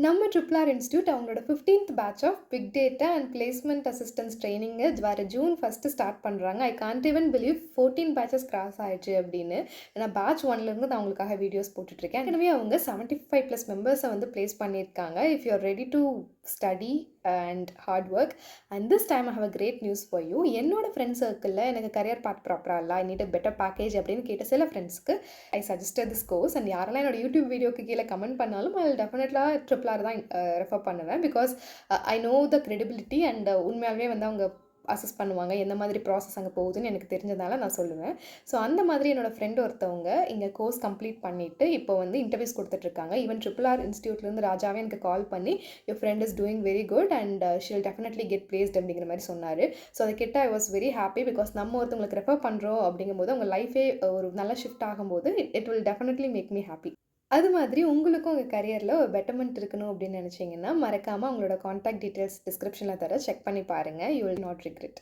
நம்ம triple R institute அவங்களோட 15th batch of big data and placement assistance ட்ரைனிங்கு வர ஜூன் ஃபஸ்ட்டு ஸ்டார்ட் பண்ணுறாங்க. I can't even believe 14 batches cross ஆயிடுச்சு அப்படின்னு. நான் பேட்ச் ஒன்லேருந்து நான் உங்களுக்காக வீடியோஸ் போட்டுட்ருக்கேன். எனவே அவங்க 75+ மெம்பர்ஸை வந்து பிளேஸ் பண்ணியிருக்காங்க. If you are ready to study and hard work and this time I have a great news for you. என்னோட ஃப்ரெண்ட் சர்க்கிளில் எனக்கு கரியர் பார்ட் ப்ராப்பராக இல்லை, I need a better package அப்படின்னு கேட்ட சில ஃப்ரெண்ட்ஸ்க்கு I suggested this course. And யாரெல்லாம் என்னோட யூடியூப் வீடியோக்கு கீழே கமெண்ட் பண்ணாலும் ஐ டெஃபினெட்லாக ட்ரிபிள் ஆர் தான் ரெஃபர் பண்ணுவேன். Because I know the credibility and உண்மையாகவே வந்து அவங்க அசஸ் பண்ணுவாங்க, எந்த மாதிரி ப்ராசஸ் அங்கே போகுதுன்னு எனக்கு தெரிஞ்சதால நான் சொல்லுவேன். ஸோ அந்த மாதிரி என்னோடய ஃப்ரெண்ட் ஒருத்தவங்க இங்கே கோர்ஸ் கம்ப்ளீட் பண்ணிவிட்டு இப்போ வந்து இன்டர்வியூஸ் கொடுத்துட்ருக்காங்க. ஈவன் ட்ரிபிள் ஆர் இன்ஸ்டியூட்லேருந்து ராஜாவே எனக்கு கால் பண்ணி your friend is doing very good and she'll definitely get placed அப்படிங்கிற மாதிரி சொன்னார். ஸோ அதை கேட்ட I was very happy. Because நம்ம ஒருத்தவங்களுக்கு ரெஃபர் பண்ணுறோம் அப்படிங்கும்போது அவங்க லைஃபே ஒரு நல்ல ஷிஃப்ட் ஆகும்போது it will definitely make me happy. அது மாதிரி உங்களுக்கும் உங்கள் கரியரில் ஒரு பெட்டர்மெண்ட் இருக்கணும் அப்படின்னு நினச்சிங்கன்னா மறக்காமல் உங்களோட காண்டாக்ட் டீட்டெயில்ஸ் டிஸ்கிரிப்ஷனில் தர செக் பண்ணி பாருங்கள். You will not regret.